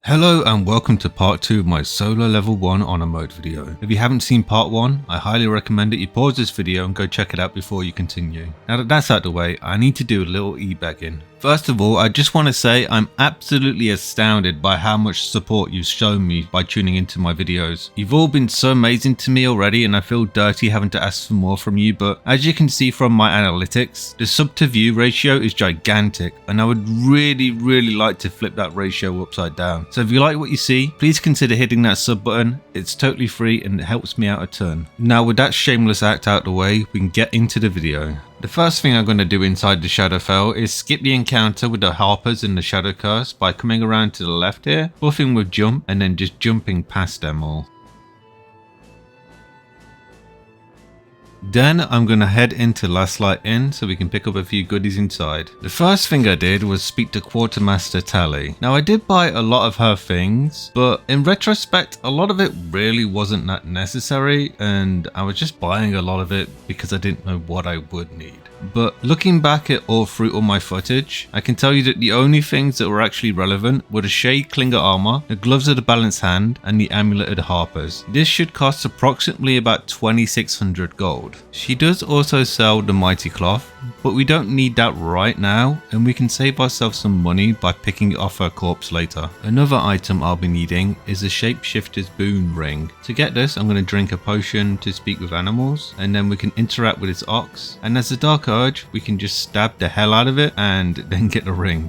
Hello and welcome to part 2 of my solo level 1 honor mode video. If you haven't seen part 1, I highly recommend that you pause this video and go check it out before you continue. Now that that's out of the way, I need to do a little e-bagging. First of all, I just want to say I'm absolutely astounded by how much support you've shown me by tuning into my videos. You've all been so amazing to me already and I feel dirty having to ask for more from you, but as you can see from my analytics, the sub to view ratio is gigantic and I would really like to flip that ratio upside down. So if you like what you see, please consider hitting that sub button. It's totally free and it helps me out a ton. Now with that shameless act out the way, we can get into the video. The first thing I'm going to do inside the Shadowfell is skip the encounter with the Harpers in the Shadow Curse by coming around to the left here, buffing with jump and then just jumping past them all. Then I'm going to head into Last Light Inn so we can pick up a few goodies inside. The first thing I did was speak to Quartermaster Tally. Now I did buy a lot of her things, but in retrospect a lot of it really wasn't that necessary and I was just buying a lot of it because I didn't know what I would need. But looking back at all my footage, I can tell you that the only things that were actually relevant were the Shade Klinger armor, the gloves of the Balanced Hand, and the amulet of the Harpers. This should cost approximately about 2600 gold. She does also sell the Mighty Cloth, but we don't need that right now and we can save ourselves some money by picking it off her corpse later. Another item I'll be needing is a Shapeshifter's Boon Ring. To get this, I'm going to drink a potion to speak with animals and then we can interact with its ox, and as the Dark Urge we can just stab the hell out of it and then get the ring.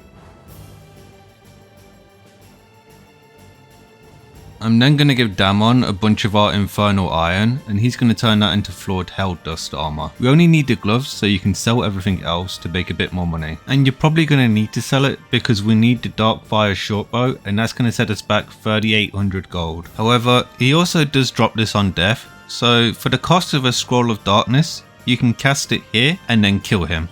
I'm then going to give Damon a bunch of our Infernal Iron and he's going to turn that into Flawed Hell Dust armor. We only need the gloves so you can sell everything else to make a bit more money. And you're probably going to need to sell it because we need the Darkfire Shortbow and that's going to set us back 3800 gold. However, he also does drop this on death, so for the cost of a Scroll of Darkness, you can cast it here and then kill him.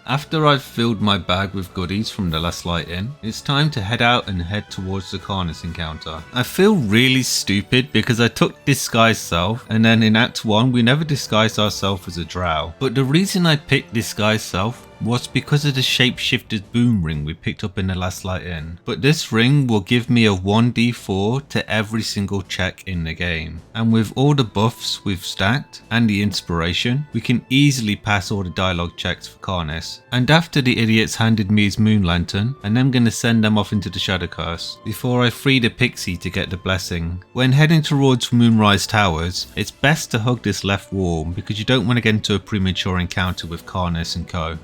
After I've filled my bag with goodies from the Last Light Inn, it's time to head out and head towards the Karnas encounter. I feel really stupid because I took Disguise Self and then in Act 1 we never disguised ourselves as a drow. But the reason I picked Disguise Self was because of the Shapeshifter's Boom Ring we picked up in the Last Light Inn. But this ring will give me a 1d4 to every single check in the game. And with all the buffs we've stacked and the inspiration, we can easily pass all the dialogue checks for Karnas. And after the idiots handed me his moon lantern, and I'm going to send them off into the Shadow Curse before I free the pixie to get the blessing. When heading towards Moonrise Towers, it's best to hug this left wall because you don't want to get into a premature encounter with Karnas and co.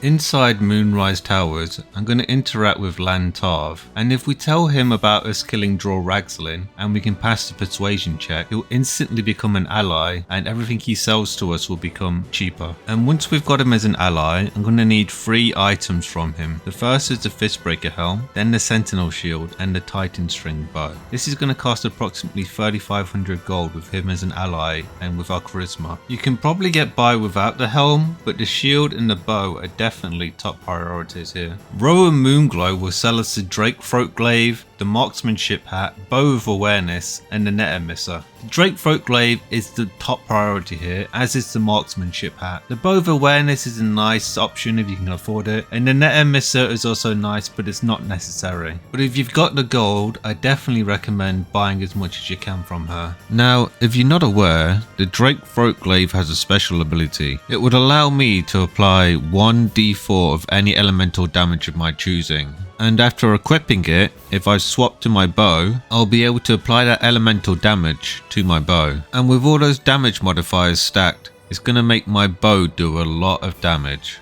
Inside Moonrise Towers, I'm going to interact with Lan Tarv, and if we tell him about us killing Dror Ragzlin and we can pass the persuasion check, he'll instantly become an ally and everything he sells to us will become cheaper. And once we've got him as an ally, I'm going to need 3 items from him. The first is the Fistbreaker Helm, then the Sentinel Shield and the Titan String Bow. This is going to cost approximately 3500 gold with him as an ally and with our charisma. You can probably get by without the helm, but the shield and the bow are definitely top priorities here. Rowan Moonglow will sell us the Drake Throat Glaive, the Marksmanship Hat, Bow of Awareness and the Net Emisser. The Drake Throat Glaive is the top priority here, as is the Marksmanship Hat. The Bow of Awareness is a nice option if you can afford it, and the Net Emisser is also nice but it's not necessary. But if you've got the gold, I definitely recommend buying as much as you can from her. Now, if you're not aware, the Drake Throat Glaive has a special ability. It would allow me to apply 1d4 of any elemental damage of my choosing. And after equipping it, if I swap to my bow, I'll be able to apply that elemental damage to my bow. And with all those damage modifiers stacked, it's going to make my bow do a lot of damage.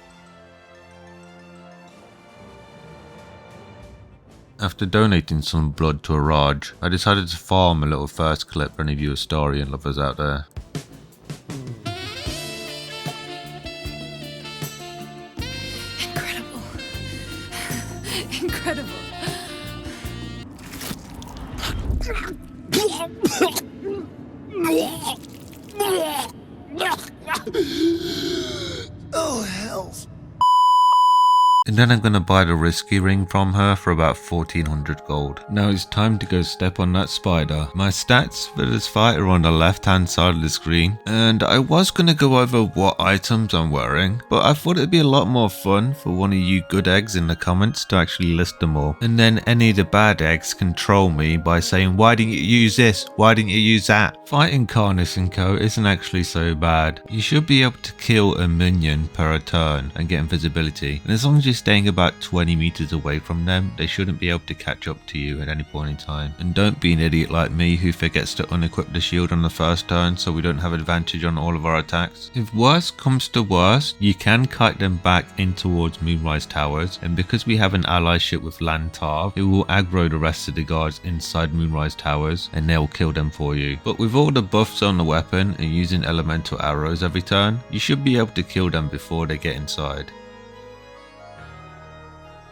After donating some blood to a Raj, I decided to farm a little first clip for any of you Astarian lovers out there. Incredible. In and then I'm going to buy the risky ring from her for about 1400 gold. Now it's time to go step on that spider. My stats for this fight are on the left hand side of the screen, and I was going to go over what items I'm wearing, but I thought it'd be a lot more fun for one of you good eggs in the comments to actually list them all, and then any of the bad eggs can troll me by saying, why didn't you use this, why didn't you use that? Fighting Carnus and Co isn't actually so bad. You should be able to kill a minion per turn and get invisibility, and as long as you're staying about 20 meters away from them, they shouldn't be able to catch up to you at any point in time. And don't be an idiot like me who forgets to unequip the shield on the first turn so we don't have advantage on all of our attacks. If worse comes to worse, you can kite them back in towards Moonrise Towers, and because we have an allyship with Lantarv, it will aggro the rest of the guards inside Moonrise Towers and they'll kill them for you. But with all the buffs on the weapon and using elemental arrows every turn, you should be able to kill them before they get inside.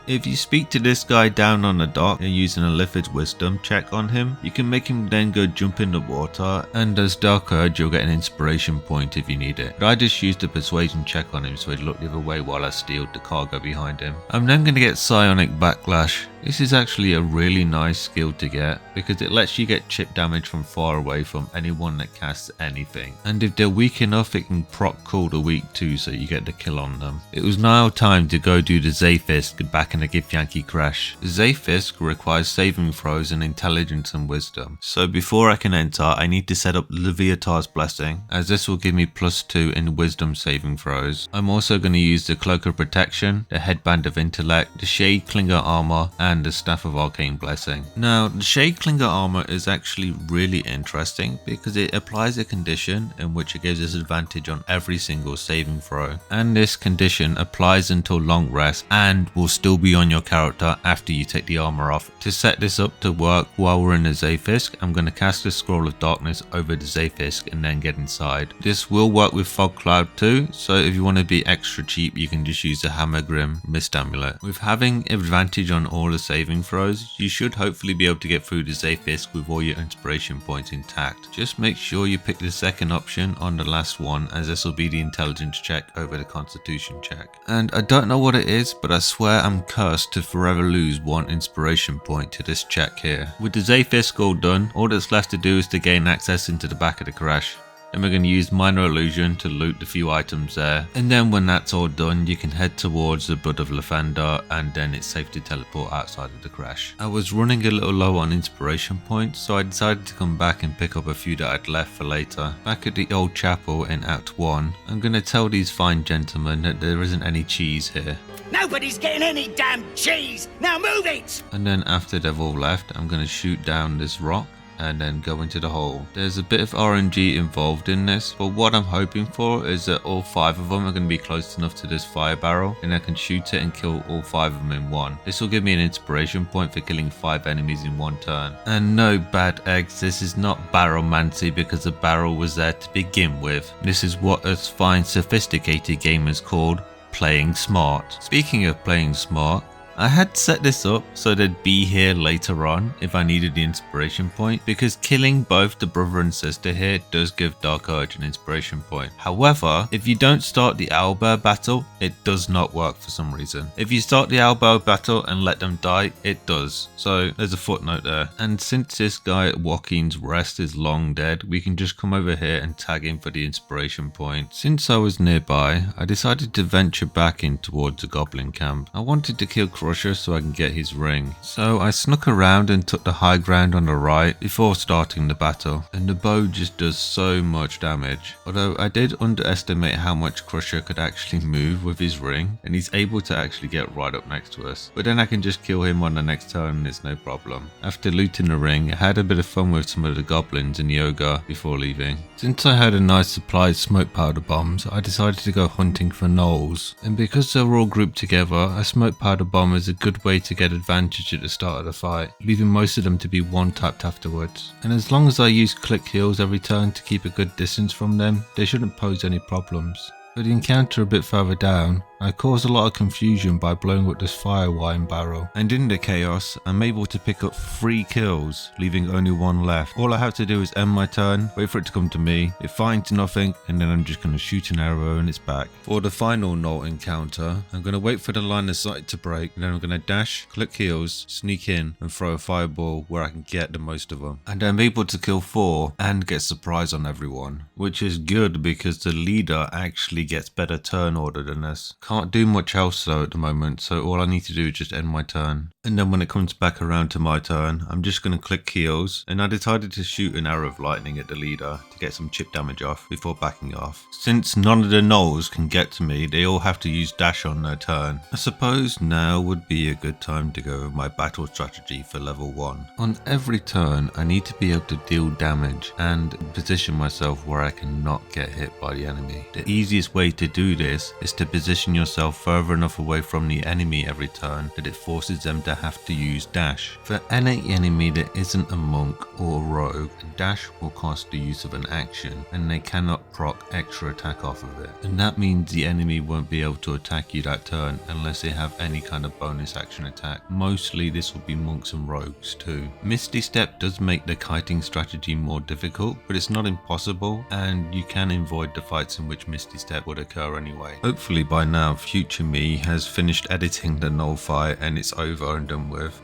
If you speak to this guy down on the dock and using a Lithid's wisdom check on him, you can make him then go jump in the water, and as Dark Urge you'll get an inspiration point if you need it. But I just used a persuasion check on him so he'd look the other way while I stealed the cargo behind him. I'm then going to get Psionic Backlash. This is actually a really nice skill to get because it lets you get chip damage from far away from anyone that casts anything, and if they're weak enough it can proc cool the weak too so you get the kill on them. It was now time to go do the Zayfisk back in the Githyanki Creche. Zayfisk requires saving throws and intelligence and wisdom, so before I can enter I need to set up Leviathar's Blessing, as this will give me +2 in wisdom saving throws. I'm also going to use the Cloak of Protection, the Headband of Intellect, the Shade Clinger Armor and the Staff of Arcane Blessing. Now the Shade Clinger Armor is actually really interesting because it applies a condition in which it gives us advantage on every single saving throw, and this condition applies until long rest and will still be on your character after you take the armor off. To set this up to work while we're in the Zayfisk, I'm going to cast the Scroll of Darkness over the Zayfisk and then get inside. This will work with Fog Cloud too, so if you want to be extra cheap you can just use the Hammergrim Mist Amulet. With having advantage on all the saving throws, you should hopefully be able to get through the Zayfisk with all your inspiration points intact. Just make sure you pick the second option on the last one, as this will be the intelligence check over the constitution check. And I don't know what it is, but I swear I'm cursed to forever lose 1 inspiration point to this check here. With the Zayfisk all done, all that's left to do is to gain access into the back of the Creche. Then we're going to use Minor Illusion to loot the few items there, and then when that's all done you can head towards the Blood of Lathander, and then it's safe to teleport outside of the Creche. I was running a little low on inspiration points, so I decided to come back and pick up a few that I'd left for later. Back at the old chapel in Act 1, I'm going to tell these fine gentlemen that there isn't any cheese here. Nobody's getting any damn cheese! Now move it! And then after they've all left, I'm going to shoot down this rock and then go into the hole. There's a bit of RNG involved in this, but what I'm hoping for is that all 5 of them are going to be close enough to this fire barrel and I can shoot it and kill all 5 of them in one. This will give me an inspiration point for killing 5 enemies in one turn. And no bad eggs, this is not barrelmancy because the barrel was there to begin with. This is what us fine sophisticated gamers called playing smart. Speaking of playing smart, I had set this up so they'd be here later on if I needed the inspiration point, because killing both the brother and sister here does give Dark Urge an inspiration point. However, if you don't start the owlbear battle, it does not work for some reason. If you start the owlbear battle and let them die, it does. So there's a footnote there. And since this guy at Joaquin's Rest is long dead, we can just come over here and tag him for the inspiration point. Since I was nearby, I decided to venture back in towards the goblin camp. I wanted to kill Crusher so I can get his ring. So I snuck around and took the high ground on the right before starting the battle, and the bow just does so much damage. Although I did underestimate how much Crusher could actually move with his ring, and he's able to actually get right up next to us. But then I can just kill him on the next turn and it's no problem. After looting the ring, I had a bit of fun with some of the goblins and the ogre before leaving. Since I had a nice supply of smoke powder bombs, I decided to go hunting for gnolls, and because they were all grouped together, a smoke powder bomb is a good way to get advantage at the start of the fight, leaving most of them to be one-tapped afterwards. And as long as I use click heals every turn to keep a good distance from them, they shouldn't pose any problems. For the encounter a bit further down, I I cause a lot of confusion by blowing up this fire wine barrel, and in the chaos, I'm able to pick up 3 kills, leaving only 1 left. All I have to do is end my turn, wait for it to come to me, it finds nothing, and then I'm just going to shoot an arrow in its back. For the final Null encounter, I'm going to wait for the line of sight to break, and then I'm going to dash, click heals, sneak in, and throw a fireball where I can get the most of them. And I'm able to kill 4 and get surprise on everyone, which is good because the leader actually gets better turn order than us. Can't do much else though at the moment, so all I need to do is just end my turn. And then when it comes back around to my turn, I'm just going to click heals, and I decided to shoot an arrow of lightning at the leader to get some chip damage off before backing off. Since none of the gnolls can get to me, they all have to use dash on their turn. I suppose now would be a good time to go with my battle strategy for level 1. On every turn, I need to be able to deal damage and position myself where I cannot get hit by the enemy. The easiest way to do this is to position yourself further enough away from the enemy every turn that it forces them to have to use dash. For any enemy that isn't a monk or a rogue, a dash will cost the use of an action, and they cannot proc extra attack off of it. And that means the enemy won't be able to attack you that turn unless they have any kind of bonus action attack. Mostly this will be monks and rogues too. Misty Step does make the kiting strategy more difficult, but it's not impossible, and you can avoid the fights in which Misty Step would occur anyway. Hopefully by now future me has finished editing the Null fight and it's over and done with.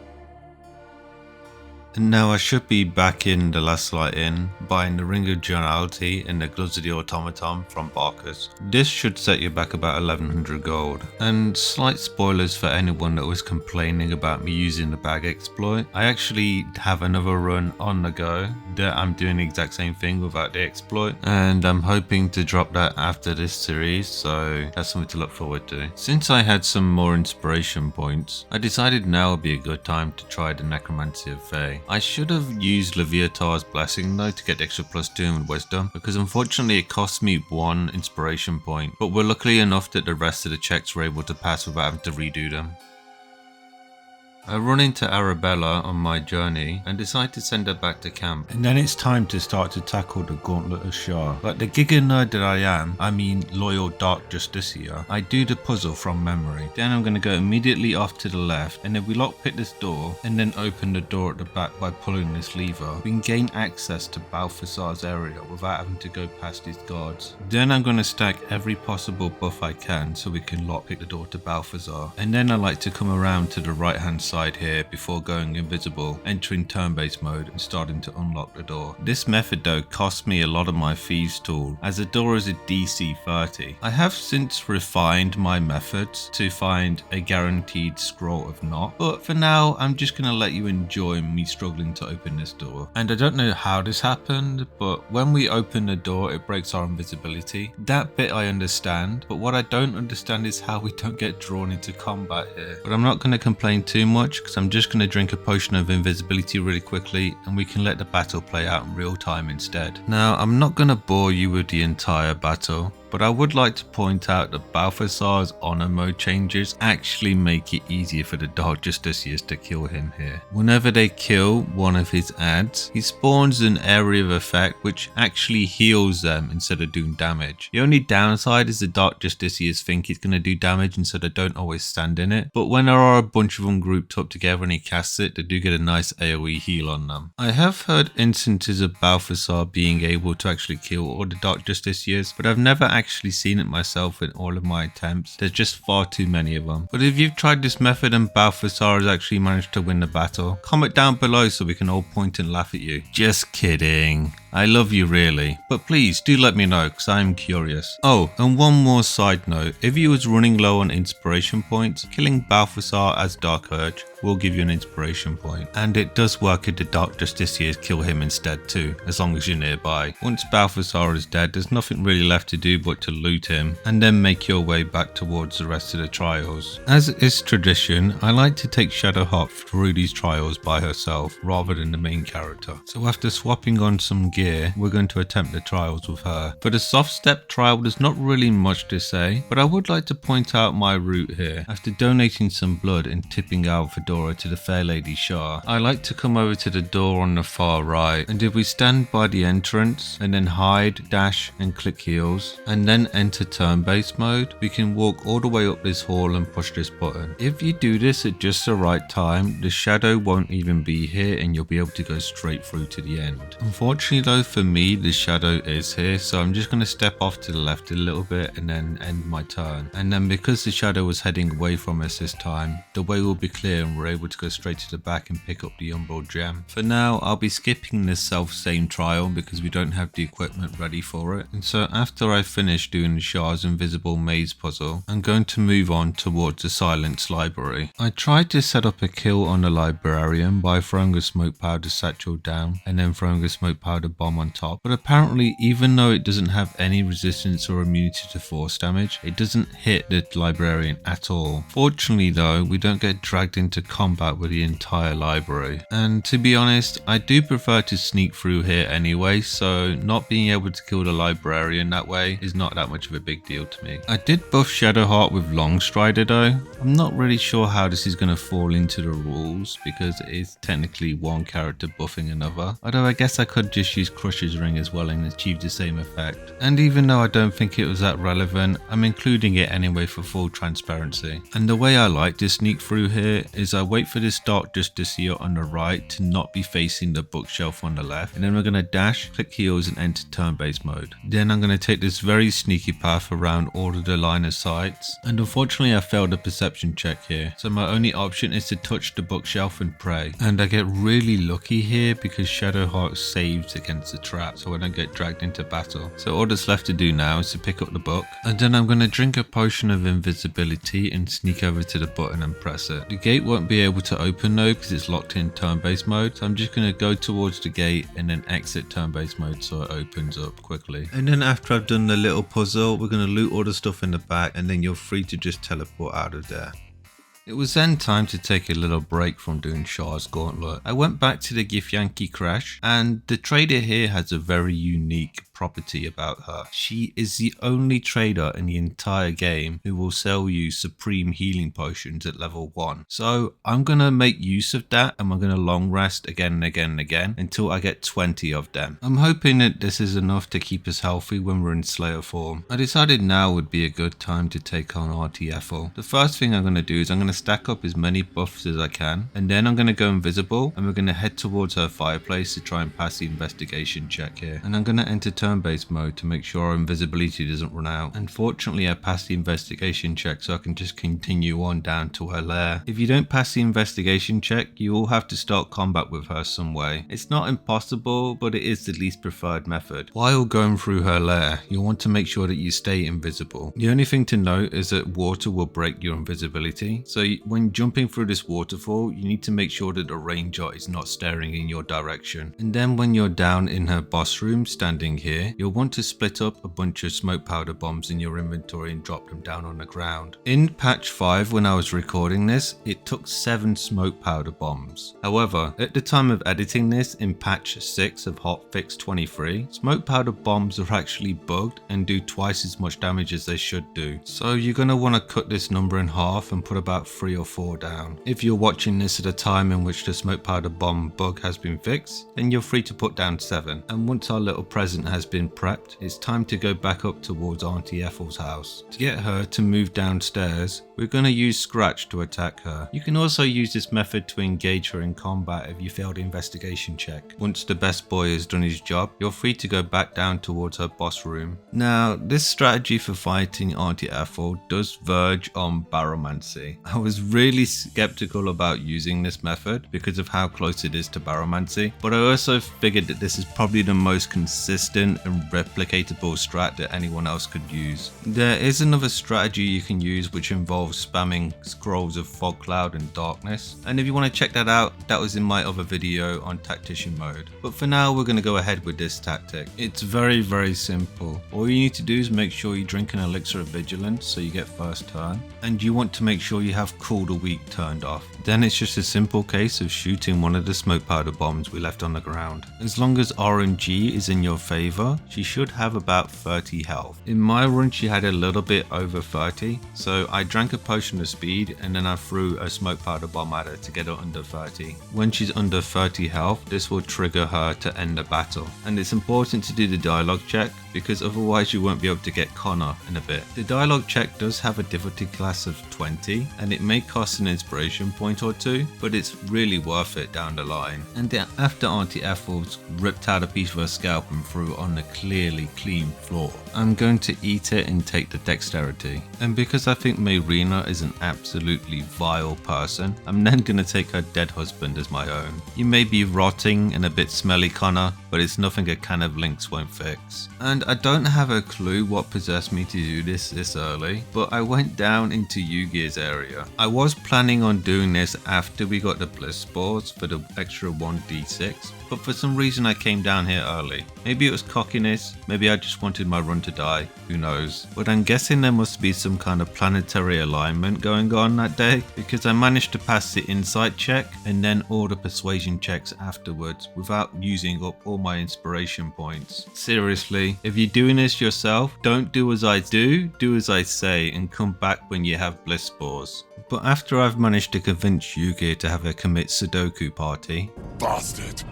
And now I should be back in the Last Light Inn, buying the Ring of Generality and the Gloves of the Automaton from Barker's. This should set you back about 1100 gold. And slight spoilers for anyone that was complaining about me using the bag exploit. I actually have another run on the go that I'm doing the exact same thing without the exploit, and I'm hoping to drop that after this series, so that's something to look forward to. Since I had some more inspiration points, I decided now would be a good time to try the Necromancy of Fae. I should have used Leviathar's Blessing though to get the extra +2 in Wisdom, because unfortunately it cost me 1 inspiration point, but we're lucky enough that the rest of the checks were able to pass without having to redo them. I run into Arabella on my journey and decide to send her back to camp. And then it's time to start to tackle the Gauntlet of Shar. Like the giga nerd that I am, I mean loyal Dark Justiciar, I do the puzzle from memory. Then I'm going to go immediately off to the left, and if we lockpick this door and then open the door at the back by pulling this lever, we can gain access to Balthasar's area without having to go past his guards. Then I'm going to stack every possible buff I can so we can lockpick the door to Balthasar. And then I like to come around to the right hand side here before going invisible, entering turn-based mode and starting to unlock the door. This method though cost me a lot of my Thieves tool, as the door is a DC 30. I have since refined my methods to find a guaranteed scroll of not, but for now I'm just going to let you enjoy me struggling to open this door. And I don't know how this happened, but when we open the door it breaks our invisibility. That bit I understand, but what I don't understand is how we don't get drawn into combat here. But I'm not going to complain too much, because I'm just going to drink a potion of invisibility really quickly and we can let the battle play out in real time instead. Now I'm not going to bore you with the entire battle, but I would like to point out that Balthasar's honor mode changes actually make it easier for the Dark Justiciars to kill him here. Whenever they kill one of his adds, he spawns an area of effect which actually heals them instead of doing damage. The only downside is the Dark Justiciars think it's going to do damage and so they don't always stand in it, but when there are a bunch of them grouped up together and he casts it, they do get a nice AoE heal on them. I have heard instances of Balthasar being able to actually kill all the Dark Justiciars, but I've never actually seen it myself in all of my attempts. There's just far too many of them. But if you've tried this method and Balthasar has actually managed to win the battle, comment down below so we can all point and laugh at you. Just kidding. I love you really, but please do let me know because I'm curious. Oh, and one more side note, if you was running low on inspiration points, killing Balthasar as Dark Urge will give you an inspiration point, and it does work if the Dark Justiciars kill him instead too, as long as you're nearby. Once Balthasar is dead, there's nothing really left to do but to loot him, and then make your way back towards the rest of the trials. As is tradition, I like to take Shadowheart through these trials by herself, rather than the main character. So after swapping on some gear, we're going to attempt the trials with her. For the soft step trial, there's not really much to say, but I would like to point out my route here. After donating some blood and tipping out Fedora to the Fair Lady Shar, I like to come over to the door on the far right, and if we stand by the entrance and then hide, dash and click heals, and and then enter turn-based mode, we can walk all the way up this hall and push this button. If you do this at just the right time, the shadow won't even be here and you'll be able to go straight through to the end. Unfortunately though, for me the shadow is here, so I'm just going to step off to the left a little bit and then end my turn. And then because the shadow was heading away from us this time, the way will be clear and we're able to go straight to the back and pick up the Umbral gem. For now, I'll be skipping this self-same trial because we don't have the equipment ready for it. And so after I finish doing Shar's invisible maze puzzle, I'm going to move on towards the Silence Library. I tried to set up a kill on the librarian by throwing a smoke powder satchel down and then throwing a smoke powder bomb on top, but apparently even though it doesn't have any resistance or immunity to force damage, it doesn't hit the librarian at all. Fortunately though, we don't get dragged into combat with the entire library. And to be honest, I do prefer to sneak through here anyway, so not being able to kill the librarian that way is not that much of a big deal to me. I did buff Shadowheart with Longstrider though. I'm not really sure how this is going to fall into the rules because it is technically one character buffing another, although I guess I could just use Crusher's Ring as well and achieve the same effect. And even though I don't think it was that relevant, I'm including it anyway for full transparency. And the way I like to sneak through here is I wait for this dot just to see it on the right to not be facing the bookshelf on the left, and then we're going to dash, click heals and enter turn-based mode. Then I'm going to take this very sneaky path around all of the line of sights, and unfortunately I failed a perception check here, so my only option is to touch the bookshelf and pray. And I get really lucky here because Shadowheart saves against the trap so I don't get dragged into battle. So all that's left to do now is to pick up the book, and then I'm going to drink a potion of invisibility and sneak over to the button and press it. The gate won't be able to open though because it's locked in turn-based mode, so I'm just going to go towards the gate and then exit turn-based mode so it opens up quickly. And then after I've done the little puzzle, we're going to loot all the stuff in the back and then you're free to just teleport out of there. It was then time to take a little break from doing Shar's Gauntlet. I went back to the Githyanki Creche, and the trader here has a very unique property about her. She is the only trader in the entire game who will sell you supreme healing potions at level 1. So I'm going to make use of that and we're going to long rest again and again and again until I get 20 of them. I'm hoping that this is enough to keep us healthy when we're in Slayer form. I decided now would be a good time to take on Auntie Ethel. The first thing I'm going to do is I'm going to stack up as many buffs as I can, and then I'm going to go invisible and we're going to head towards her fireplace to try and pass the investigation check here. And I'm going to enter turn-based mode to make sure our invisibility doesn't run out. Unfortunately, I passed the investigation check, so I can just continue on down to her lair. If you don't pass the investigation check, you will have to start combat with her some way. It's not impossible, but it is the least preferred method. While going through her lair, you'll want to make sure that you stay invisible. The only thing to note is that water will break your invisibility, so when jumping through this waterfall, you need to make sure that the ranger is not staring in your direction. And then when you're down in her boss room standing here, you'll want to split up a bunch of smoke powder bombs in your inventory and drop them down on the ground. In patch 5 when I was recording this, it took 7 smoke powder bombs. However, at the time of editing this in patch 6 of hotfix 23, smoke powder bombs are actually bugged and do twice as much damage as they should do. So you're going to want to cut this number in half and put about 3 or 4 down. If you're watching this at a time in which the smoke powder bomb bug has been fixed, then you're free to put down 7. And once our little present has been prepped, it's time to go back up towards Auntie Ethel's house. To get her to move downstairs, we're going to use Scratch to attack her. You can also use this method to engage her in combat if you failed the investigation check. Once the best boy has done his job, you're free to go back down towards her boss room. Now, this strategy for fighting Auntie Ethel does verge on Baromancy. I was really skeptical about using this method because of how close it is to Baromancy, but I also figured that this is probably the most consistent and replicatable strat that anyone else could use. There is another strategy you can use which involves spamming scrolls of fog cloud and darkness, and if you want to check that out, that was in my other video on tactician mode. But for now, we're going to go ahead with this tactic. It's very simple. All you need to do is make sure you drink an elixir of vigilance so you get first turn, and you want to make sure you have half cooled a week turned off. Then it's just a simple case of shooting one of the smoke powder bombs we left on the ground. As long as RNG is in your favor, she should have about 30 health. In my run she had a little bit over 30, so I drank a potion of speed and then I threw a smoke powder bomb at her to get her under 30. When she's under 30 health, this will trigger her to end the battle. And it's important to do the dialogue check because otherwise you won't be able to get Connor in a bit. The dialogue check does have a difficulty class of 20 and it may cost an inspiration point or two, but it's really worth it down the line. And then after Auntie Ethel's ripped out a piece of her scalp and threw it on the clearly clean floor, I'm going to eat it and take the dexterity. And because I think Mayrina is an absolutely vile person, I'm then going to take her dead husband as my own. You may be rotting and a bit smelly, Connor, but it's nothing a can of Lynx won't fix. And I don't have a clue what possessed me to do this early, but I went down into Yugir's area. I was planning on doing this after we got the bliss spores for the extra 1d6, but for some reason I came down here early. Maybe it was cockiness, maybe I just wanted my run to die, who knows. But I'm guessing there must be some kind of planetary alignment going on that day, because I managed to pass the insight check and then all the persuasion checks afterwards without using up all my inspiration points. Seriously, if you're doing this yourself, don't do as I do as I say and come back when you have bliss spores. But after I've managed to convince Yugir to have a commit Sudoku party, Bastard!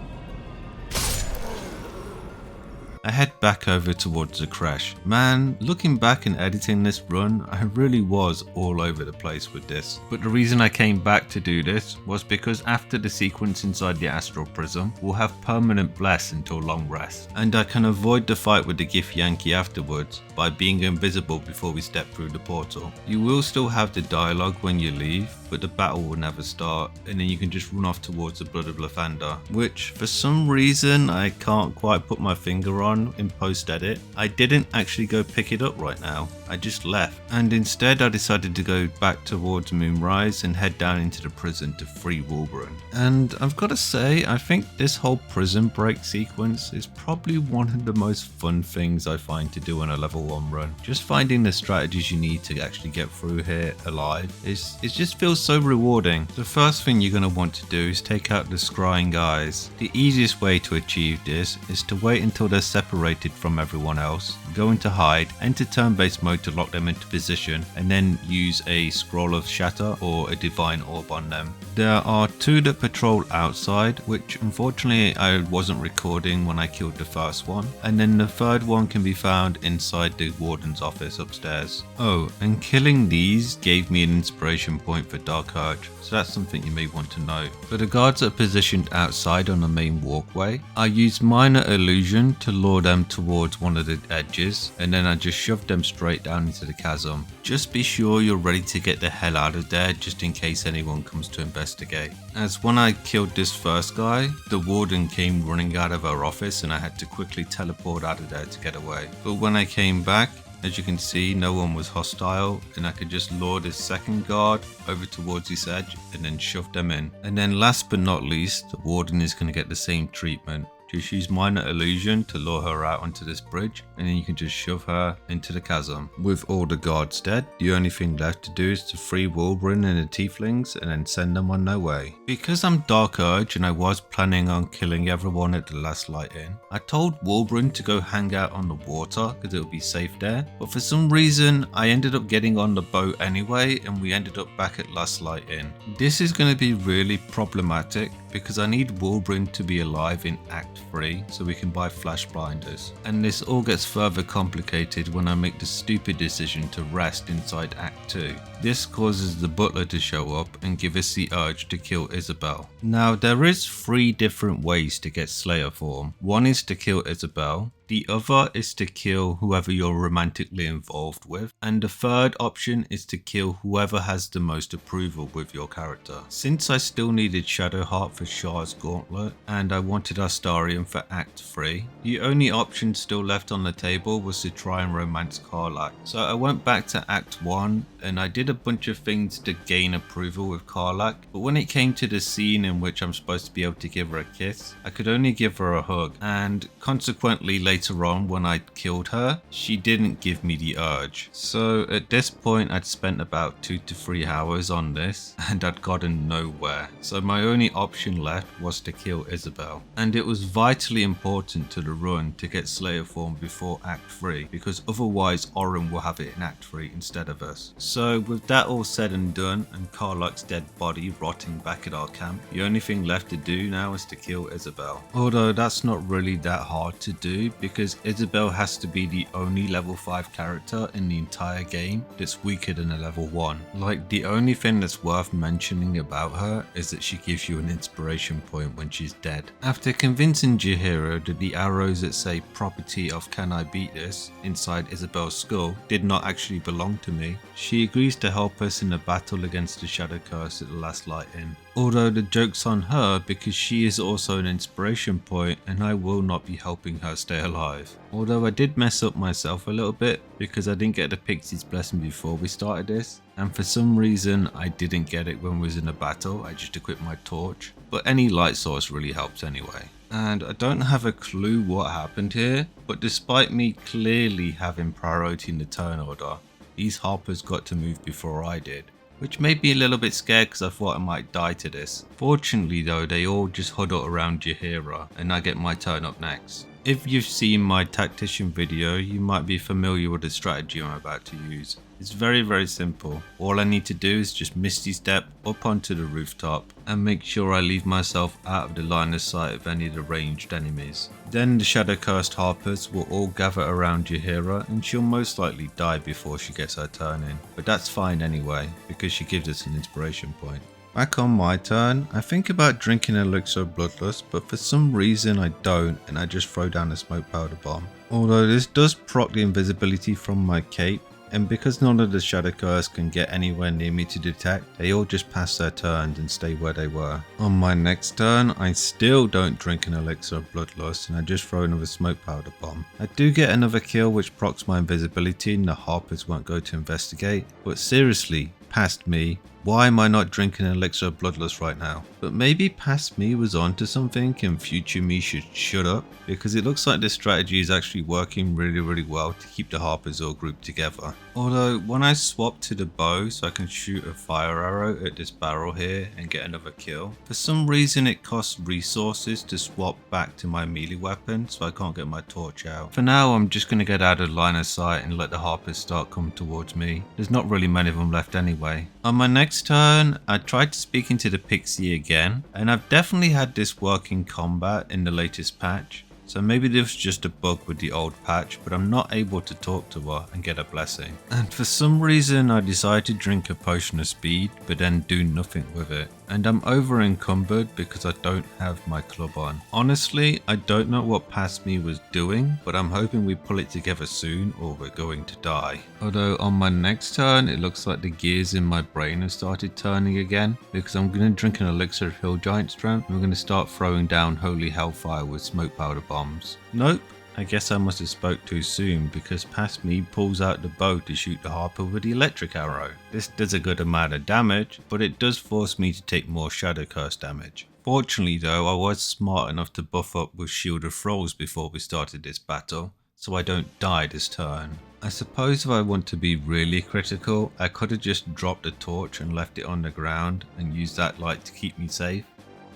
I head back over towards the creche. Man, looking back and editing this run, I really was all over the place with this. But the reason I came back to do this was because after the sequence inside the astral prism, we'll have permanent bless until long rest. And I can avoid the fight with the Githyanki afterwards by being invisible before we step through the portal. You will still have the dialogue when you leave, but the battle will never start, and then you can just run off towards the Blood of Lathander, which for some reason I can't quite put my finger on in post-edit. I didn't actually go pick it up right now, I just left, and instead I decided to go back towards Moonrise and head down into the prison to free Wolverine. And I've got to say, I think this whole prison break sequence is probably one of the most fun things I find to do on a level 1 run. Just finding the strategies you need to actually get through here alive, it just feels so rewarding. The first thing you're going to want to do is take out the scrying eyes. The easiest way to achieve this is to wait until they're separated from everyone else, go into hide, enter turn-based mode to lock them into position, and then use a scroll of shatter or a divine orb on them. There are 2 that patrol outside, which unfortunately I wasn't recording when I killed the first one, and then the third one can be found inside the warden's office upstairs. Oh, and killing these gave me an inspiration point for Dark Urge, so that's something you may want to know. For the guards that are positioned outside on the main walkway, I used minor illusion to lure them towards one of the edges, and then I just shoved them straight down into the chasm. Just be sure you're ready to get the hell out of there just in case anyone comes to investigate. As when I killed this first guy, the warden came running out of her office and I had to quickly teleport out of there to get away. But when I came back, as you can see, no one was hostile, and I could just lure this second guard over towards this edge and then shove them in. And then last but not least, the warden is going to get the same treatment. Just use minor illusion to lure her out onto this bridge, and then you can just shove her into the chasm. With all the guards dead, the only thing left to do is to free Wolverine and the tieflings and then send them on their way. Because I'm Dark Urge and I was planning on killing everyone at the last light in, I told Wolverine to go hang out on the water because it would be safe there, but for some reason I ended up getting on the boat anyway and we ended up back at last light in. This is going to be really problematic because I need Wolverine to be alive in Act 3 so we can buy flash blinders. And this all gets further complicated when I make the stupid decision to rest inside Act 2. This causes the butler to show up and give us the urge to kill Isabel. Now there is 3 different ways to get Slayer form. One is to kill Isabel, the other is to kill whoever you're romantically involved with, and the third option is to kill whoever has the most approval with your character. Since I still needed Shadowheart for Shar's Gauntlet, and I wanted Astarion for Act 3, the only option still left on the table was to try and romance Karlach. So I went back to Act 1, and I did a bunch of things to gain approval with Karlach, but when it came to the scene in which I'm supposed to be able to give her a kiss, I could only give her a hug, and consequently later later on when I killed her, she didn't give me the urge. So at this point I'd spent about 2 to 3 hours on this and I'd gotten nowhere. So my only option left was to kill Isabel. And it was vitally important to the run to get Flayer form before Act 3 because otherwise Oren will have it in Act 3 instead of us. So with that all said and done and Karlach's dead body rotting back at our camp, the only thing left to do now is to kill Isabel. Although that's not really that hard to do because Isabel has to be the only level 5 character in the entire game that's weaker than a level 1. Like the only thing that's worth mentioning about her is that she gives you an inspiration point when she's dead. After convincing Jaheira that the arrows that say property of can I beat this inside Isabel's skull did not actually belong to me, she agrees to help us in a battle against the Shadow Curse at the last light in. Although the joke's on her because she is also an inspiration point and I will not be helping her stay alive. Although I did mess up myself a little bit because I didn't get the Pixie's blessing before we started this, and for some reason I didn't get it when we was in a battle. I just equipped my torch, but any light source really helps anyway. And I don't have a clue what happened here, but despite me clearly having priority in the turn order, these Harpers got to move before I did, which made me a little bit scared because I thought I might die to this. Fortunately though, they all just huddle around Jaheira and I get my turn up next. If you've seen my tactician video, you might be familiar with the strategy I'm about to use. It's very simple. All I need to do is just misty step up onto the rooftop and make sure I leave myself out of the line of sight of any of the ranged enemies. Then the Shadow Cursed Harpers will all gather around Jaheira and she'll most likely die before she gets her turn in. But that's fine anyway because she gives us an inspiration point. Back on my turn, I think about drinking Elixir of Bloodlust, but for some reason I don't and I just throw down a smoke powder bomb. Although this does proc the invisibility from my cape, and because none of the Shadow Curse can get anywhere near me to detect, they all just pass their turns and stay where they were. On my next turn, I still don't drink an Elixir of Bloodlust and I just throw another smoke powder bomb. I do get another kill which procs my invisibility and the Harpers won't go to investigate, but seriously, past me, why am I not drinking an Elixir of Bloodlust right now? But maybe past me was onto something and future me should shut up, because it looks like this strategy is actually working really well to keep the Harpers all grouped together. Although when I swap to the bow so I can shoot a fire arrow at this barrel here and get another kill, for some reason it costs resources to swap back to my melee weapon so I can't get my torch out. For now I'm just going to get out of line of sight and let the Harpers start coming towards me. There's not really many of them left anyway. On my next turn I tried to speak into the Pixie again, and I've definitely had this work in combat in the latest patch. So maybe this was just a bug with the old patch, but I'm not able to talk to her and get a blessing. And for some reason I decided to drink a potion of speed, but then do nothing with it. And I'm over encumbered because I don't have my club on. Honestly, I don't know what past me was doing, but I'm hoping we pull it together soon or we're going to die. Although on my next turn, it looks like the gears in my brain have started turning again, because I'm going to drink an elixir of hill giant strength and we're going to start throwing down holy hellfire with smoke powder bombs. Nope. I guess I must have spoke too soon because past me pulls out the bow to shoot the Harper with the electric arrow. This does a good amount of damage, but it does force me to take more Shadow Curse damage. Fortunately though, I was smart enough to buff up with Shield of Thralls before we started this battle, so I don't die this turn. I suppose if I want to be really critical, I could have just dropped a torch and left it on the ground and used that light to keep me safe.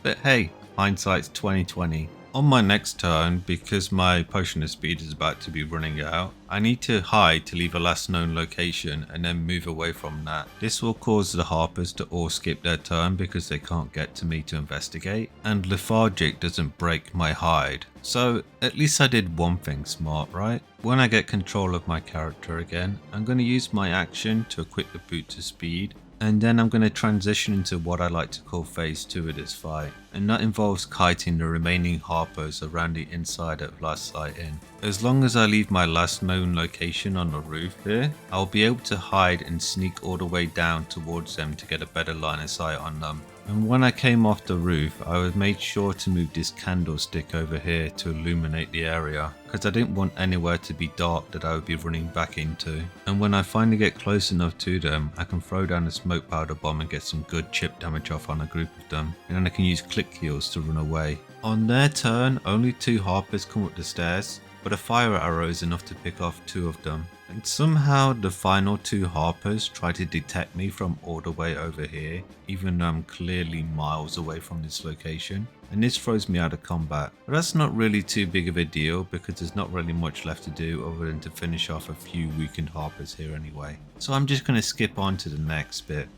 But hey, hindsight's 20/20. On my next turn, because my potion of speed is about to be running out, I need to hide to leave a last known location and then move away from that. This will cause the Harpers to all skip their turn because they can't get to me to investigate, and lethargic doesn't break my hide. So at least I did one thing smart, right? When I get control of my character again, I'm going to use my action to equip the boots of speed, and then I'm going to transition into what I like to call phase 2 of this fight, and that involves kiting the remaining Harpers around the inside of Last Light In. As long as I leave my last known location on the roof here, I'll be able to hide and sneak all the way down towards them to get a better line of sight on them. And when I came off the roof, I was made sure to move this candlestick over here to illuminate the area, because I didn't want anywhere to be dark that I would be running back into. And when I finally get close enough to them, I can throw down a smoke powder bomb and get some good chip damage off on a group of them, and then I can use click heals to run away. On their turn, only 2 Harpers come up the stairs, but a fire arrow is enough to pick off 2 of them. And somehow the final 2 harpers try to detect me from all the way over here, even though I'm clearly miles away from this location. And this throws me out of combat. But that's not really too big of a deal because there's not really much left to do other than to finish off a few weakened harpers here anyway. So I'm just going to skip on to the next bit.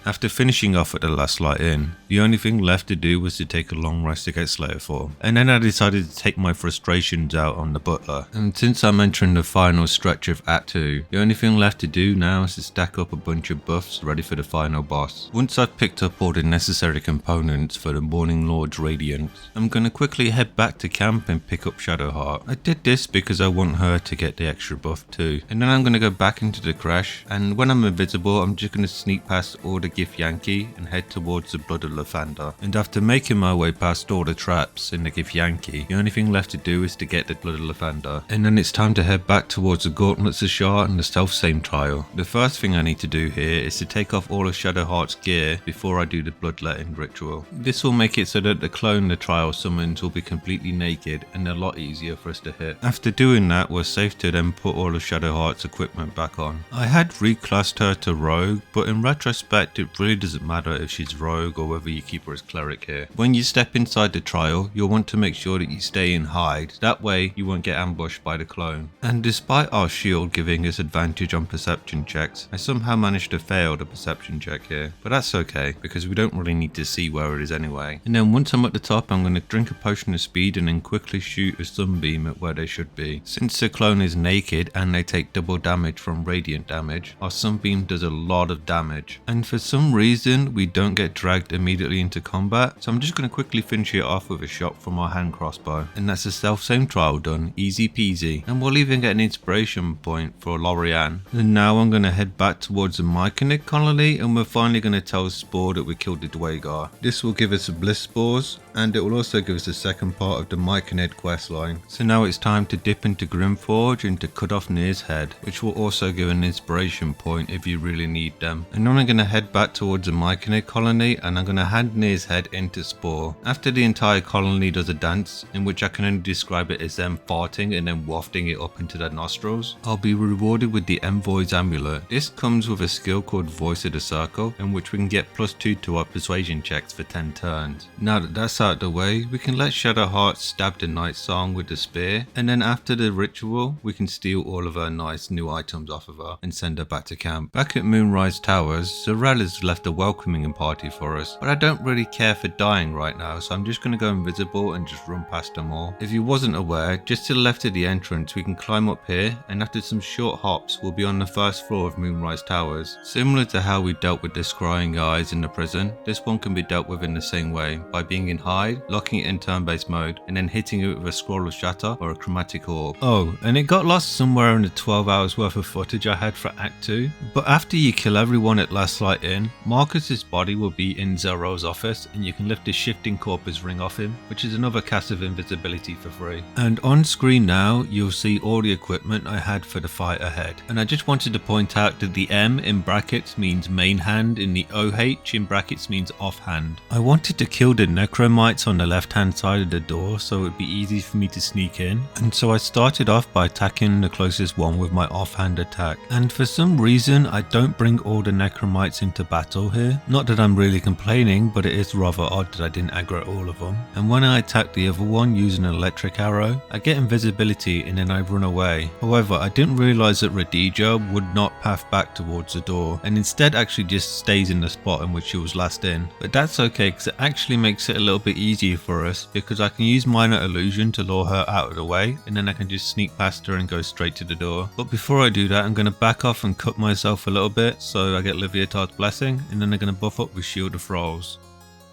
After finishing off at the last light inn, the only thing left to do was to take a long rest to get Flayer Thorm, and then I decided to take my frustrations out on the butler. And since I'm entering the final stretch of Act 2, the only thing left to do now is to stack up a bunch of buffs ready for the final boss. Once I've picked up all the necessary components for the Morning Lord's Radiance, I'm gonna quickly head back to camp and pick up Shadowheart. I did this because I want her to get the extra buff too. And then I'm gonna go back into the Creche, and when I'm invisible, I'm just gonna sneak past all the Githyanki and head towards the Blood of Lathander. And after making my way past all the traps in the Githyanki, the only thing left to do is to get the Blood of Lathander. And then it's time to head back towards the Gauntlet of Shar and the self-same trial. The first thing I need to do here is to take off all of Shadowheart's gear before I do the bloodletting ritual. This will make it so that the clone the trial summons will be completely naked and a lot easier for us to hit. After doing that, we're safe to then put all of Shadowheart's equipment back on. I had reclassed her to rogue, but in retrospect it really doesn't matter if she's rogue or whether you keep her as cleric here. When you step inside the trial, you'll want to make sure that you stay in hide, that way you won't get ambushed by the clone. And despite our shield giving us advantage on perception checks, I somehow managed to fail the perception check here, but that's okay because we don't really need to see where it is anyway. And then once I'm at the top, I'm going to drink a potion of speed and then quickly shoot a sunbeam at where they should be. Since the clone is naked and they take double damage from radiant damage, our sunbeam does a lot of damage, and for some reason we don't get dragged immediately into combat, so I'm just going to quickly finish it off with a shot from our hand crossbow. And that's the self-same trial done, easy peasy. And we'll even get an inspiration point for Lorianne. And now I'm going to head back towards the Myconid colony, and we're finally going to tell Spore that we killed the Dwagar. This will give us bliss spores, and it will also give us the second part of the Myconid questline. So now it's time to dip into Grimforge and to cut off Nir's head, which will also give an inspiration point if you really need them. And then I'm going to head back towards the Myconid colony, and I'm going to hand Nir's head into Spore. After the entire colony does a dance, in which I can only describe it as them farting and then wafting it up into their nostrils, I'll be rewarded with the Envoy's Amulet. This comes with a skill called Voice of the Circle, in which we can get +2 to our persuasion checks for 10 turns. Now that that's out of the way, we can let Shadowheart stab the Night Song with the spear, and then after the ritual, we can steal all of her nice new items off of her and send her back to camp. Back at Moonrise Towers, Zarel has left a welcoming party for us, but I don't really care for dying right now, so I'm just going to go invisible and just run past them all. If you wasn't aware, just to the left of the entrance we can climb up here, and after some short hops we'll be on the first floor of Moonrise Towers. Similar to how we dealt with the scrying eyes in the prison, this one can be dealt with in the same way, by being in hide, locking it in turn-based mode, and then hitting it with a scroll of shatter or a chromatic orb. Oh, and it got lost somewhere in the 12 hours worth of footage I had for Act 2, but after you kill everyone at Last Light Inn, Marcus's body will be in Zero's office, and you can lift the shifting corpus ring off him, which is another cast of invisibility for free. And on screen now, you'll see all the equipment I had for the fight ahead. And I just wanted to point out that the M in brackets means main hand and the OH in brackets means offhand. I wanted to kill the necromites on the left hand side of the door so it would be easy for me to sneak in, and so I started off by attacking the closest one with my offhand attack. And for some reason I don't bring all the necromites into battle here. Not that I'm really complaining, but it is rather odd that I didn't aggro all of them. And when I attack the other one using an electric arrow, I get invisibility and then I run away. However, I didn't realise that Radija would not path back towards the door, and instead actually just stays in the spot in which she was last in. But that's okay because it actually makes it a little bit easier for us, because I can use minor illusion to lure her out of the way, and then I can just sneak past her and go straight to the door. But before I do that, I'm going to back off and cut myself a little bit so I get Leviathar's blessing, and then I'm going to buff up with Shield of Thralls.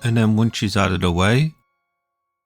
And then once she's out of the way,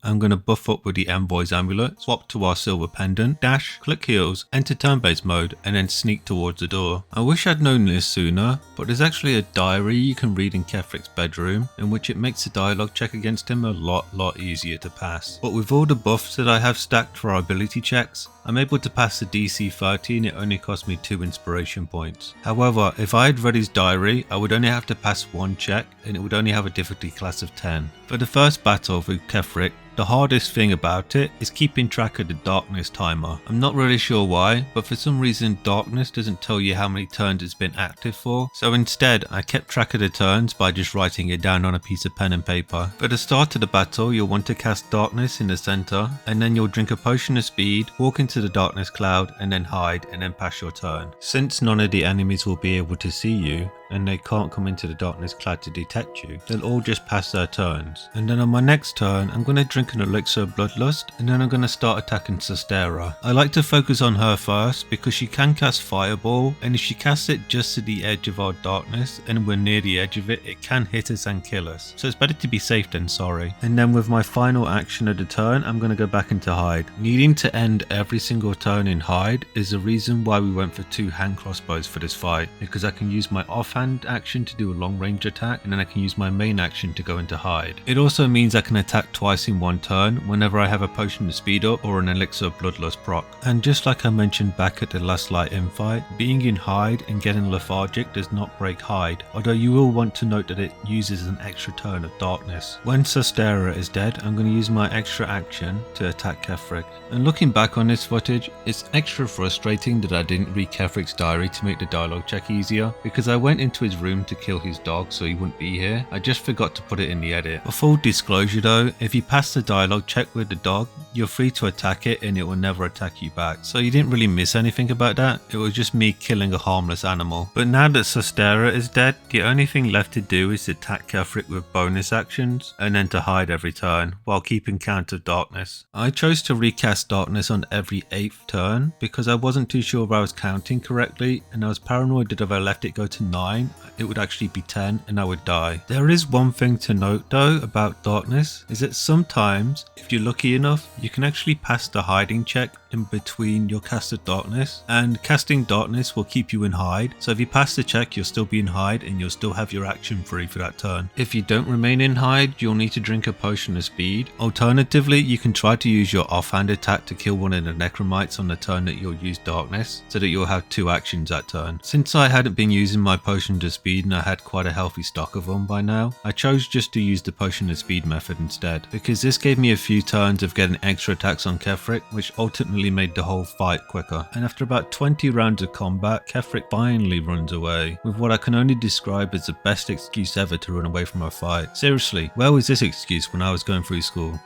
I'm going to buff up with the Envoy's Amulet, swap to our Silver Pendant, dash, click heals, enter turn-based mode, and then sneak towards the door. I wish I'd known this sooner, but there's actually a diary you can read in Ketheric's bedroom, in which it makes the dialogue check against him a lot easier to pass. But with all the buffs that I have stacked for our ability checks, I'm able to pass the DC 30 and it only cost me 2 inspiration points. However, if I had read his diary, I would only have to pass 1 check and it would only have a difficulty class of 10. For the first battle with Ketheric, the hardest thing about it is keeping track of the darkness timer. I'm not really sure why, but for some reason darkness doesn't tell you how many turns it's been active for, so instead I kept track of the turns by just writing it down on a piece of pen and paper. For the start of the battle, you'll want to cast darkness in the center, and then you'll drink a potion of speed, walk into the darkness cloud, and then hide, and then pass your turn. Since none of the enemies will be able to see you, and they can't come into the darkness cloud to detect you, they'll all just pass their turns. And then on my next turn, I'm going to drink an elixir of bloodlust, and then I'm going to start attacking Sostera. I like to focus on her first because she can cast fireball, and if she casts it just to the edge of our darkness and we're near the edge of it, it can hit us and kill us. So it's better to be safe than sorry. And then with my final action of the turn, I'm going to go back into hide. Needing to end every single turn in hide is the reason why we went for 2 hand crossbows for this fight, because I can use my offhand action to do a long range attack, and then I can use my main action to go into hide. It also means I can attack twice in one turn whenever I have a potion to speed up or an elixir of bloodlust proc. And just like I mentioned back at the last light in fight, being in hide and getting lethargic does not break hide, although you will want to note that it uses an extra turn of darkness. When Sostera is dead, I'm going to use my extra action to attack Ketheric. And looking back on this footage, it's extra frustrating that I didn't read Ketheric's diary to make the dialogue check easier, because I went into his room to kill his dog so he wouldn't be here. I just forgot to put it in the edit. For full disclosure though, if you pass the dialogue check with the dog, you're free to attack it and it will never attack you back. So you didn't really miss anything about that. It was just me killing a harmless animal. But now that Sostera is dead, the only thing left to do is to attack Ketheric with bonus actions and then to hide every turn while keeping count of darkness. I chose to recast darkness on every 8th turn because I wasn't too sure if I was counting correctly, and I was paranoid that if I left it go to 9, it would actually be 10 and I would die. There is one thing to note though about darkness, is that sometimes if you're lucky enough you can actually pass the hiding check in between your cast of darkness, and casting darkness will keep you in hide, so if you pass the check you'll still be in hide and you'll still have your action free for that turn. If you don't remain in hide, you'll need to drink a potion of speed. Alternatively, you can try to use your offhand attack to kill one of the necromites on the turn that you'll use darkness, so that you'll have 2 actions that turn. Since I hadn't been using my potion of speed and I had quite a healthy stock of them by now, I chose just to use the potion of speed method instead, because this gave me a few turns of getting extra attacks on Ketheric, which ultimately made the whole fight quicker. And after about 20 rounds of combat, Ketheric finally runs away, with what I can only describe as the best excuse ever to run away from a fight. Seriously, where was this excuse when I was going through school?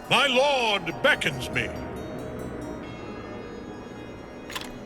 My lord beckons me.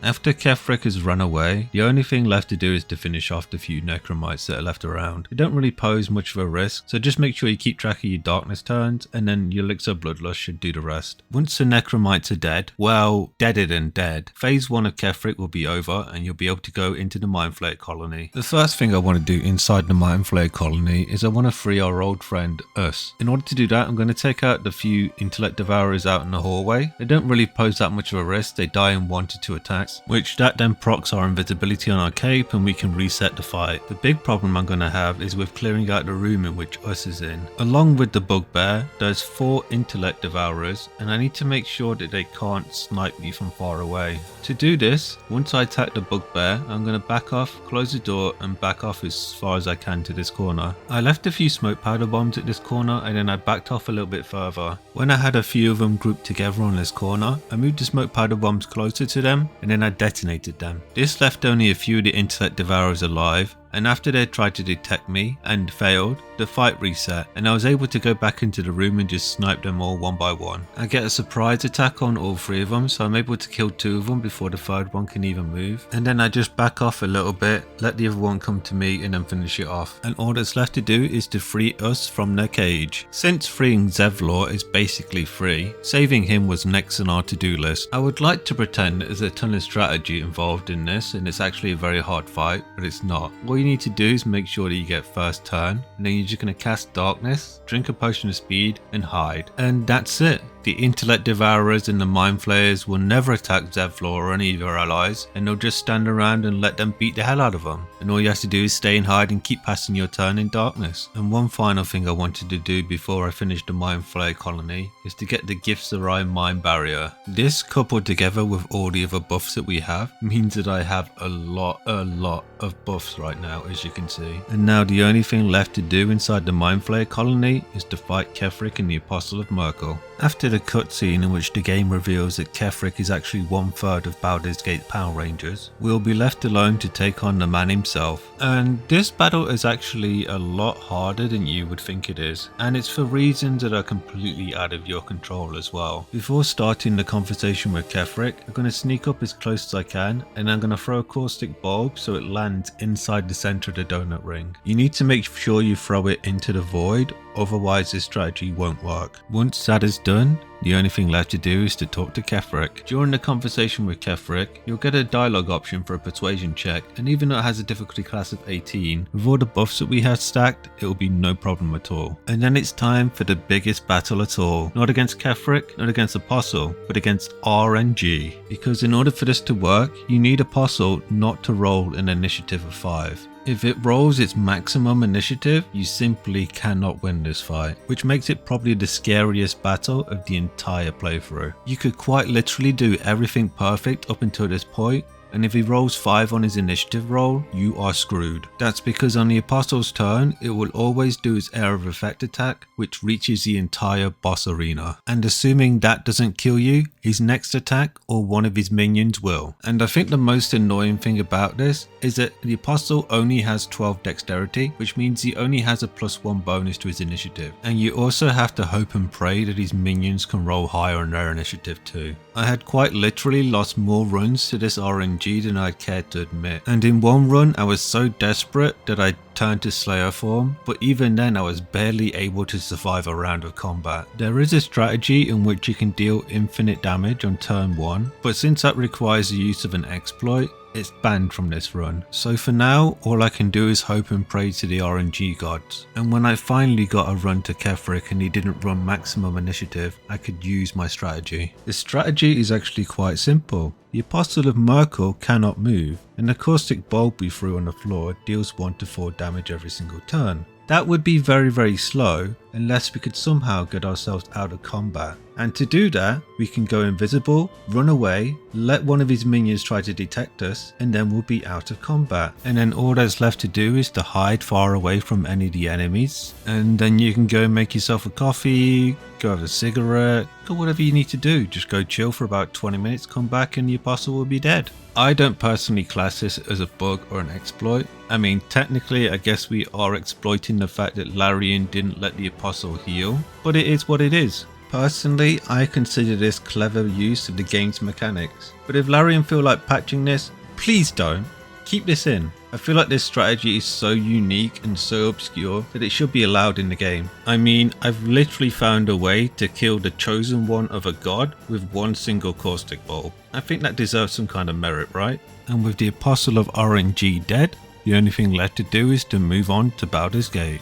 After Ketheric has run away, the only thing left to do is to finish off the few necromites that are left around. They don't really pose much of a risk, so just make sure you keep track of your darkness turns, and then your elixir of bloodlust should do the rest. Once the necromites are dead, well, deader than dead, phase 1 of Ketheric will be over and you'll be able to go into the Mind Flayer colony. The first thing I want to do inside the Mind Flayer colony is I want to free our old friend Us. In order to do that, I'm going to take out the few intellect devourers out in the hallway. They don't really pose that much of a risk, they die in 1 to 2 attacks, which that then procs our invisibility on our cape and we can reset the fight. The big problem I'm going to have is with clearing out the room in which Us is in. Along with the bugbear, there's 4 intellect devourers and I need to make sure that they can't snipe me from far away. To do this, once I attack the bugbear, I'm going to back off, close the door and back off as far as I can to this corner. I left a few smoke powder bombs at this corner and then I backed off a little bit further. When I had a few of them grouped together on this corner, I moved the smoke powder bombs closer to them and then I detonated them. This left only a few of the intellect devourers alive, and after they tried to detect me and failed, the fight reset and I was able to go back into the room and just snipe them all one by one. I get a surprise attack on all 3 of them, so I'm able to kill 2 of them before the 3rd one can even move, and then I just back off a little bit, let the other one come to me and then finish it off. And all that's left to do is to free Us from their cage. Since freeing Zevlor is basically free, saving him was next on our to-do list. I would like to pretend there's a ton of strategy involved in this and it's actually a very hard fight, but it's not. All you need to do is make sure that you get first turn, and then you're just going to cast darkness, drink a potion of speed and hide, and that's it. The Intellect Devourers and the Mind Flayers will never attack Zevlor or any of your allies, and they'll just stand around and let them beat the hell out of them. And all you have to do is stay and hide and keep passing your turn in darkness. And one final thing I wanted to do before I finish the Mind Flayer colony is to get the Githzerai Mind Barrier. This, coupled together with all the other buffs that we have, means that I have a lot of buffs right now, as you can see. And now the only thing left to do inside the Mind Flayer colony is to fight Ketheric and the Apostle of Myrkul. After the cutscene in which the game reveals that Ketheric is actually 1/3 of Baldur's Gate Power Rangers, we'll be left alone to take on the man himself. And this battle is actually a lot harder than you would think it is, and it's for reasons that are completely out of your control as well. Before starting the conversation with Ketheric, I'm going to sneak up as close as I can, and I'm going to throw a caustic bulb so it lands inside the center of the donut ring. You need to make sure you throw it into the void, otherwise this strategy won't work. Once that is done, the only thing left to do is to talk to Ketheric. During the conversation with Ketheric, you'll get a dialogue option for a persuasion check, and even though it has a difficulty class of 18, with all the buffs that we have stacked, it will be no problem at all. And then it's time for the biggest battle at all. Not against Ketheric, not against Apostle, but against RNG. Because in order for this to work, you need Apostle not to roll an initiative of 5. If it rolls its maximum initiative, you simply cannot win this fight, which makes it probably the scariest battle of the entire playthrough. You could quite literally do everything perfect up until this point, and if he rolls 5 on his initiative roll, you are screwed. That's because on the Apostle's turn, it will always do its Area of Effect attack, which reaches the entire boss arena. And assuming that doesn't kill you, his next attack or one of his minions will. And I think the most annoying thing about this is that the Apostle only has 12 dexterity, which means he only has a +1 bonus to his initiative. And you also have to hope and pray that his minions can roll higher on their initiative too. I had quite literally lost more runs to this RNG than I'd cared to admit. And in one run I was so desperate that I turned to Flayer form, but even then I was barely able to survive a round of combat. There is a strategy in which you can deal infinite damage on turn 1, but since that requires the use of an exploit, it's banned from this run. So for now, all I can do is hope and pray to the RNG gods. And when I finally got a run to Ketheric and he didn't run maximum initiative, I could use my strategy. The strategy is actually quite simple. The Apostle of Myrkul cannot move, and the caustic bulb we threw on the floor deals 1 to 4 damage every single turn. That would be very slow unless we could somehow get ourselves out of combat. And to do that, we can go invisible, run away, let one of his minions try to detect us, and then we'll be out of combat. And then all that's left to do is to hide far away from any of the enemies. And then you can go and make yourself a coffee, go have a cigarette, or whatever you need to do. Just go chill for about 20 minutes, come back and the Apostle will be dead. I don't personally class this as a bug or an exploit. I mean, technically I guess we are exploiting the fact that Larian didn't let the Apostle heal, but it is what it is. Personally, I consider this clever use of the game's mechanics. But if Larian feel like patching this, please don't. Keep this in. I feel like this strategy is so unique and so obscure that it should be allowed in the game. I mean, I've literally found a way to kill the chosen one of a god with one single caustic bulb. I think that deserves some kind of merit, right? And with the Apostle of RNG dead, the only thing left to do is to move on to Baldur's Gate.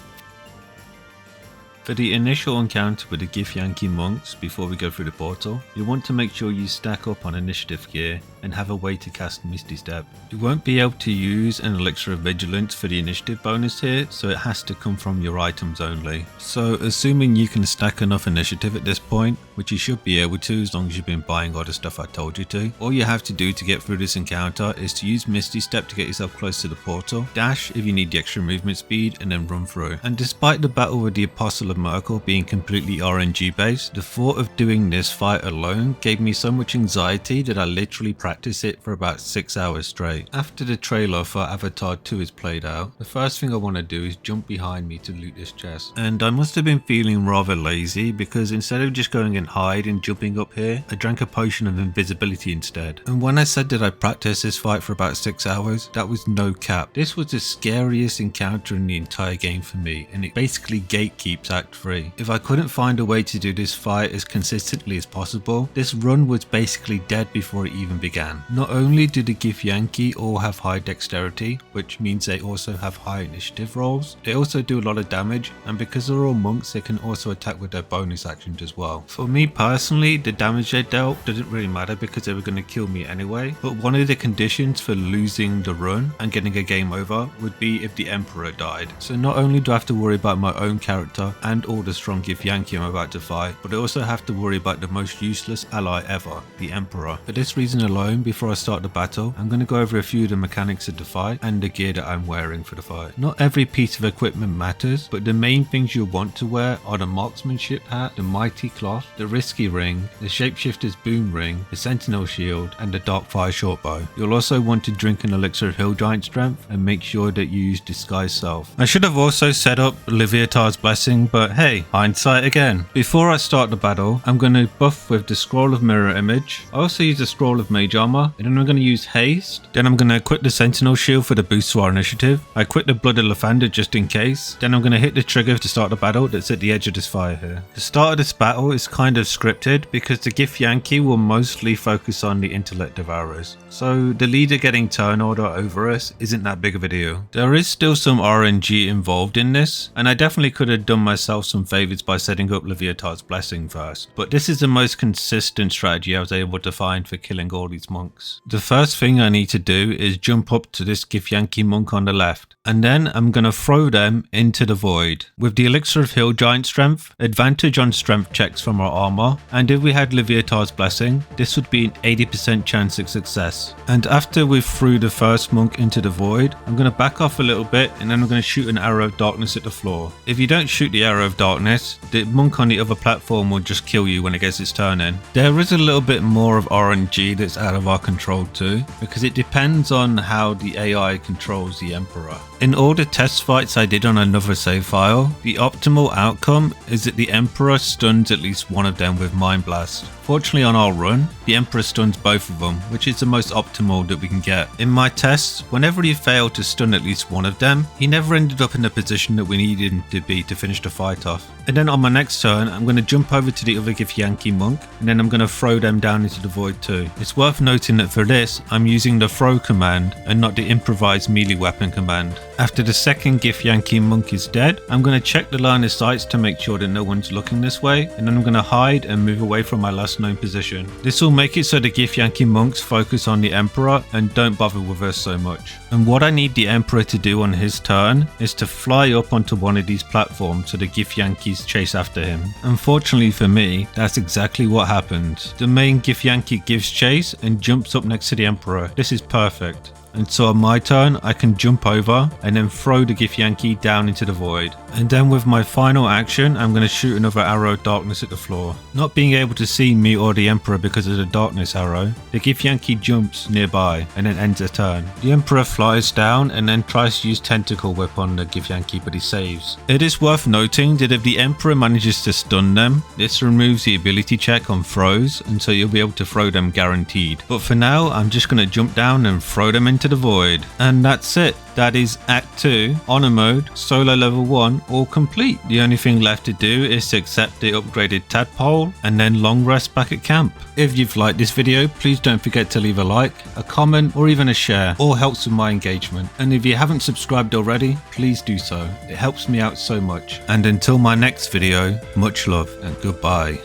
For the initial encounter with the Githyanki monks before we go through the portal, you want to make sure you stack up on initiative gear and have a way to cast Misty Step. You won't be able to use an Elixir of Vigilance for the initiative bonus here, so it has to come from your items only. So assuming you can stack enough initiative at this point, which you should be able to as long as you've been buying all the stuff I told you to, all you have to do to get through this encounter is to use Misty Step to get yourself close to the portal, dash if you need the extra movement speed, and then run through. And despite the battle with the Apostle of Myrkul being completely RNG based, the thought of doing this fight alone gave me so much anxiety that I literally practiced it for about 6 hours straight. After the trailer for Avatar 2 is played out, the first thing I want to do is jump behind me to loot this chest. And I must have been feeling rather lazy because instead of just going and hide and jumping up here, I drank a potion of invisibility instead. And when I said that I practiced this fight for about 6 hours, that was no cap. This was the scariest encounter in the entire game for me, and it basically gatekeeps Act 3. If I couldn't find a way to do this fight as consistently as possible, this run was basically dead before it even began. began. Not only do the Githyanki all have high dexterity, which means they also have high initiative rolls, they also do a lot of damage, and because they're all monks they can also attack with their bonus actions as well. For me personally, the damage they dealt didn't really matter because they were going to kill me anyway, but one of the conditions for losing the run and getting a game over would be if the Emperor died. So not only do I have to worry about my own character and all the strong Githyanki I'm about to fight, but I also have to worry about the most useless ally ever, the Emperor. For this reason alone, before I start the battle, I'm going to go over a few of the mechanics of the fight and the gear that I'm wearing for the fight. Not every piece of equipment matters, but the main things you'll want to wear are the marksmanship hat, the mighty cloth, the risky ring, the shapeshifter's boom ring, the sentinel shield, and the dark fire shortbow. You'll also want to drink an elixir of hill giant strength and make sure that you use disguise self. I should have also set up Leviathar's blessing, but hey, hindsight again. Before I start the battle, I'm going to buff with the scroll of mirror image. I also use the scroll of mage armor, and then I'm going to use haste. Then I'm going to equip the sentinel shield for the boost to our initiative. I equip the blood of Lathander just in case. Then I'm going to hit the trigger to start the battle that's at the edge of this fire here. The start of this battle is kind of scripted because the Githyanki will mostly focus on the intellect devourers. So the leader getting turn order over us isn't that big of a deal. There is still some RNG involved in this, and I definitely could have done myself some favors by setting up Leviathar's blessing first, but this is the most consistent strategy I was able to find for killing all these monks. The first thing I need to do is jump up to this Githyanki monk on the left, and then I'm going to throw them into the void. With the elixir of hill giant strength, advantage on strength checks from our armor, and if we had Leviathar's blessing, this would be an 80% chance of success. And after we've threw the first monk into the void, I'm going to back off a little bit and then I'm going to shoot an arrow of darkness at the floor. If you don't shoot the arrow of darkness, the monk on the other platform will just kill you when it gets its turn in. There is a little bit more of RNG that's out of our control too, because it depends on how the AI controls the Emperor. In all the test fights I did on another save file, the optimal outcome is that the Emperor stuns at least one of them with Mind Blast. Fortunately on our run, the Emperor stuns both of them, which is the most optimal that we can get. In my tests, whenever he failed to stun at least one of them, he never ended up in the position that we needed him to be to finish the fight off. And then on my next turn, I'm going to jump over to the other Githyanki monk, and then I'm going to throw them down into the void too. It's worth noting that for this, I'm using the throw command and not the improvised melee weapon command. After the second Githyanki monk is dead, I'm going to check the line of sights to make sure that no one's looking this way, and then I'm going to hide and move away from my last known position. This will make it so the Githyanki monks focus on the Emperor and don't bother with us so much. And what I need the Emperor to do on his turn is to fly up onto one of these platforms so the Githyankis chase after him. Unfortunately for me, that's exactly what happened. The main Githyanki gives chase and jumps up next to the Emperor. This is perfect. And so on my turn, I can jump over and then throw the Githyanki down into the void. And then with my final action, I'm going to shoot another arrow of darkness at the floor. Not being able to see me or the Emperor because of the darkness arrow, the Githyanki jumps nearby and then ends a turn. The Emperor flies down and then tries to use Tentacle Whip on the Githyanki, but he saves. It is worth noting that if the Emperor manages to stun them, this removes the ability check on throws, and so you'll be able to throw them guaranteed. But for now, I'm just going to jump down and throw them into the void. And that's it. That is Act 2, Honor Mode, Solo Level 1, all complete. The only thing left to do is to accept the upgraded tadpole and then long rest back at camp. If you've liked this video, please don't forget to leave a like, a comment, or even a share. All helps with my engagement. And if you haven't subscribed already, please do so. It helps me out so much. And until my next video, much love and goodbye.